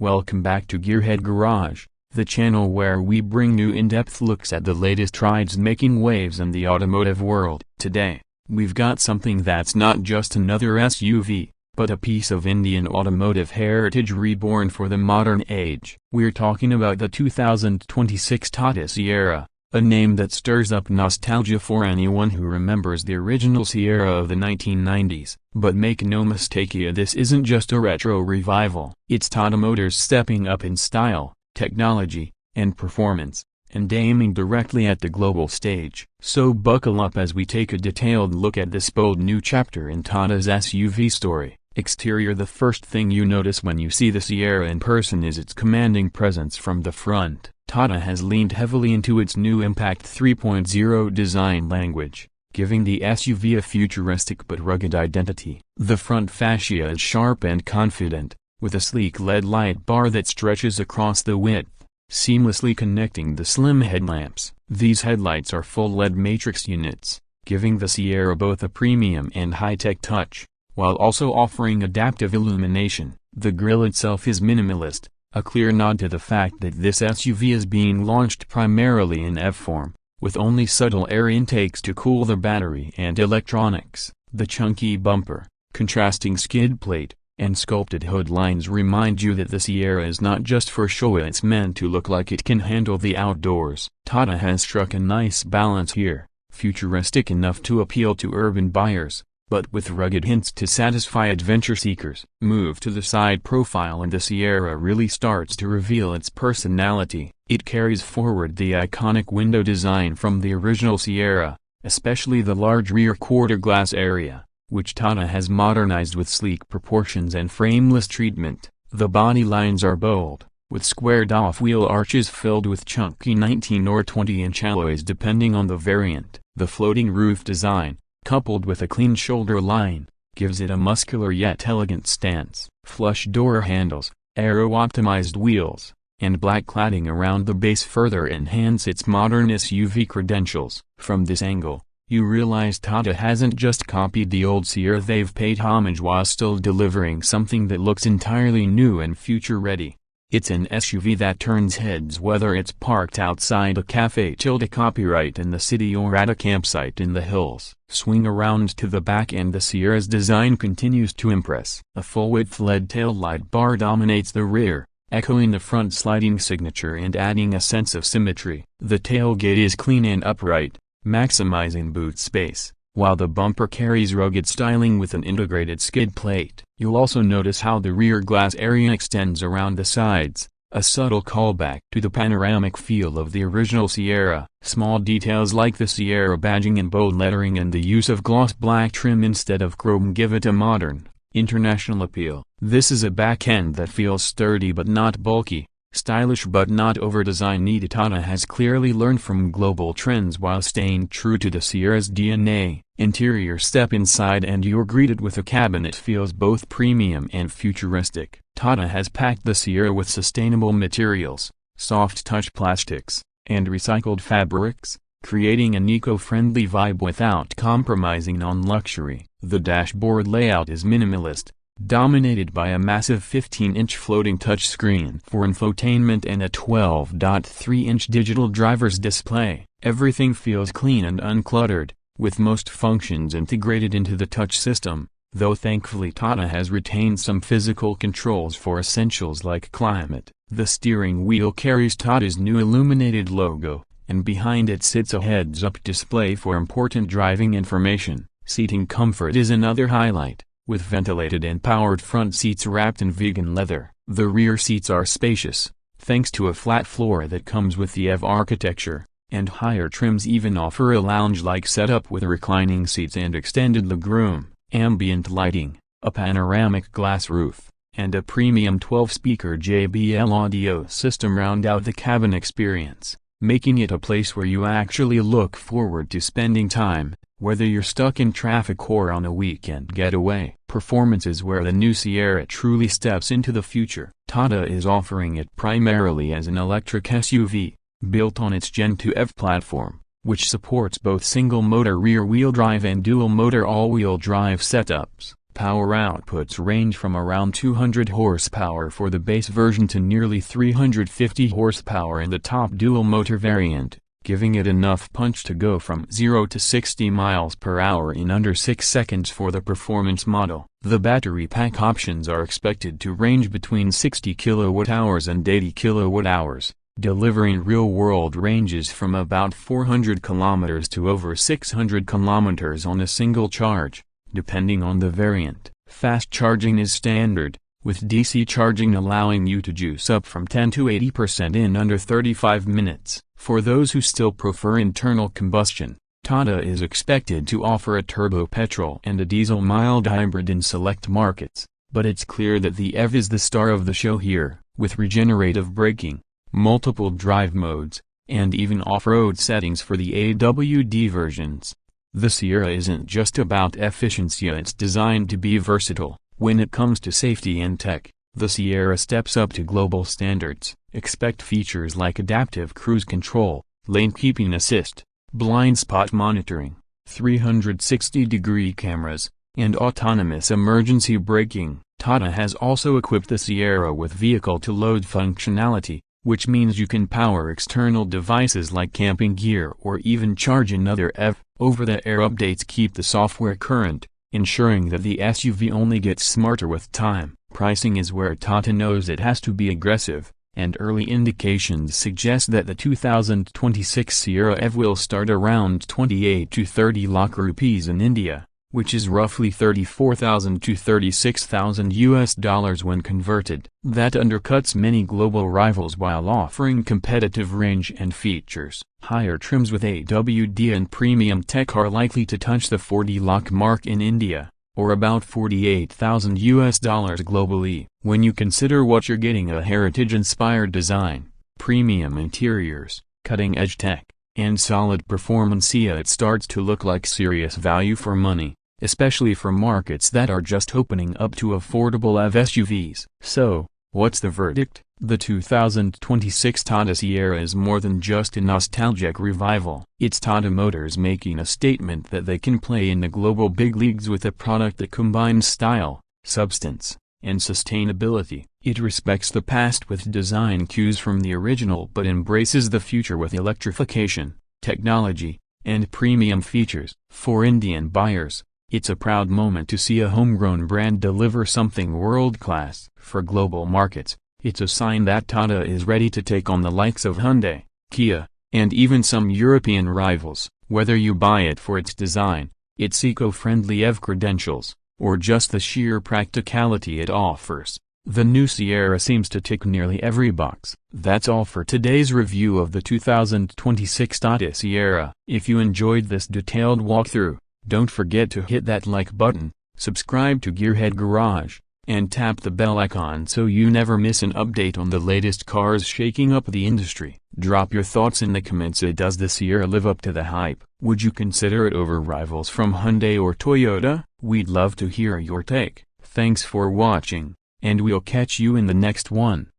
Welcome back to Gearhead Garage, the channel where we bring new in-depth looks at the latest rides making waves in the automotive world. Today, we've got something that's not just another SUV, but a piece of Indian automotive heritage reborn for the modern age. We're talking about the 2026 Tata Sierra, a name that stirs up nostalgia for anyone who remembers the original Sierra of the 1990s. But make no mistake here, this isn't just a retro revival. It's Tata Motors stepping up in style, technology, and performance, and aiming directly at the global stage. So buckle up as we take a detailed look at this bold new chapter in Tata's SUV story. Exterior: the first thing you notice when you see the Sierra in person is its commanding presence from the front. Tata has leaned heavily into its new Impact 3.0 design language, giving the SUV a futuristic but rugged identity. The front fascia is sharp and confident, with a sleek LED light bar that stretches across the width, seamlessly connecting the slim headlamps. These headlights are full LED matrix units, giving the Sierra both a premium and high-tech touch, while also offering adaptive illumination. The grille itself is minimalist, a clear nod to the fact that this SUV is being launched primarily in F-form, with only subtle air intakes to cool the battery and electronics. The chunky bumper, contrasting skid plate, and sculpted hood lines remind you that the Sierra is not just for show, it's meant to look like it can handle the outdoors. Tata has struck a nice balance here, futuristic enough to appeal to urban buyers, but with rugged hints to satisfy adventure seekers. Move to the side profile and the Sierra really starts to reveal its personality. It carries forward the iconic window design from the original Sierra, especially the large rear quarter glass area, which Tata has modernized with sleek proportions and frameless treatment. The body lines are bold, with squared-off wheel arches filled with chunky 19 or 20-inch alloys depending on the variant. The floating roof design, coupled with a clean shoulder line, gives it a muscular yet elegant stance. Flush door handles, aero-optimized wheels, and black cladding around the base further enhance its modern SUV credentials. From this angle, you realize Tata hasn't just copied the old Sierra, they've paid homage while still delivering something that looks entirely new and future-ready. It's an SUV that turns heads whether it's parked outside a cafe / copyright in the city or at a campsite in the hills. Swing around to the back and the Sierra's design continues to impress. A full-width LED taillight bar dominates the rear, echoing the front sliding signature and adding a sense of symmetry. The tailgate is clean and upright, maximizing boot space, while the bumper carries rugged styling with an integrated skid plate. You'll also notice how the rear glass area extends around the sides, a subtle callback to the panoramic feel of the original Sierra. Small details like the Sierra badging in bold lettering and the use of gloss black trim instead of chrome give it a modern, international appeal. This is a back end that feels sturdy but not bulky, stylish but not over-design. Tata has clearly learned from global trends while staying true to the Sierra's DNA. Interior: step inside and you're greeted with a cabin that feels both premium and futuristic. Tata has packed the Sierra with sustainable materials, soft touch plastics, and recycled fabrics, creating an eco-friendly vibe without compromising on luxury. The dashboard layout is minimalist, dominated by a massive 15-inch floating touchscreen for infotainment and a 12.3-inch digital driver's display. Everything feels clean and uncluttered, with most functions integrated into the touch system, though thankfully Tata has retained some physical controls for essentials like climate. The steering wheel carries Tata's new illuminated logo, and behind it sits a heads-up display for important driving information. Seating comfort is another highlight, with ventilated and powered front seats wrapped in vegan leather. The rear seats are spacious, thanks to a flat floor that comes with the EV architecture, and higher trims even offer a lounge-like setup with reclining seats and extended legroom. Ambient lighting, a panoramic glass roof, and a premium 12-speaker JBL audio system round out the cabin experience, making it a place where you actually look forward to spending time, whether you're stuck in traffic or on a weekend getaway. Performance is where the new Sierra truly steps into the future. Tata is offering it primarily as an electric SUV, built on its Gen 2 EV platform, which supports both single-motor rear-wheel drive and dual-motor all-wheel drive setups. Power outputs range from around 200 horsepower for the base version to nearly 350 horsepower in the top dual-motor variant, giving it enough punch to go from 0 to 60 miles per hour in under 6 seconds for the performance model. The battery pack options are expected to range between 60 kWh and 80 kWh, delivering real-world ranges from about 400 km to over 600 km on a single charge, depending on the variant. Fast charging is standard, with DC charging allowing you to juice up from 10 to 80% in under 35 minutes. For those who still prefer internal combustion, Tata is expected to offer a turbo petrol and a diesel mild hybrid in select markets, but it's clear that the EV is the star of the show here, with regenerative braking, multiple drive modes, and even off-road settings for the AWD versions. The Sierra isn't just about efficiency, it's designed to be versatile. When it comes to safety and tech, the Sierra steps up to global standards. Expect features like adaptive cruise control, lane keeping assist, blind spot monitoring, 360-degree cameras, and autonomous emergency braking. Tata has also equipped the Sierra with vehicle-to-load functionality, which means you can power external devices like camping gear or even charge another EV. Over-the-air updates keep the software current, ensuring that the SUV only gets smarter with time. Pricing is where Tata knows it has to be aggressive, and early indications suggest that the 2026 Sierra EV will start around 28 to 30 lakh rupees in India, which is roughly $34,000 to $36,000 when converted. That undercuts many global rivals while offering competitive range and features. Higher trims with AWD and premium tech are likely to touch the 40 lakh mark in India, or about $48,000 globally. When you consider what you're getting: a heritage-inspired design, premium interiors, cutting-edge tech, and solid performance, it starts to look like serious value for money, especially for markets that are just opening up to affordable EV SUVs. So, what's the verdict? The 2026 Tata Sierra is more than just a nostalgic revival. It's Tata Motors making a statement that they can play in the global big leagues with a product that combines style, substance, and sustainability. It respects the past with design cues from the original but embraces the future with electrification, technology, and premium features. For Indian buyers, it's a proud moment to see a homegrown brand deliver something world-class. For global markets, it's a sign that Tata is ready to take on the likes of Hyundai, Kia, and even some European rivals. Whether you buy it for its design, its eco-friendly EV credentials, or just the sheer practicality it offers, the new Sierra seems to tick nearly every box. That's all for today's review of the 2026 Tata Sierra. If you enjoyed this detailed walkthrough, don't forget to hit that like button, subscribe to Gearhead Garage, and tap the bell icon so you never miss an update on the latest cars shaking up the industry. Drop your thoughts in the comments. Does the Sierra live up to the hype? Would you consider it over rivals from Hyundai or Toyota? We'd love to hear your take. Thanks for watching, and we'll catch you in the next one.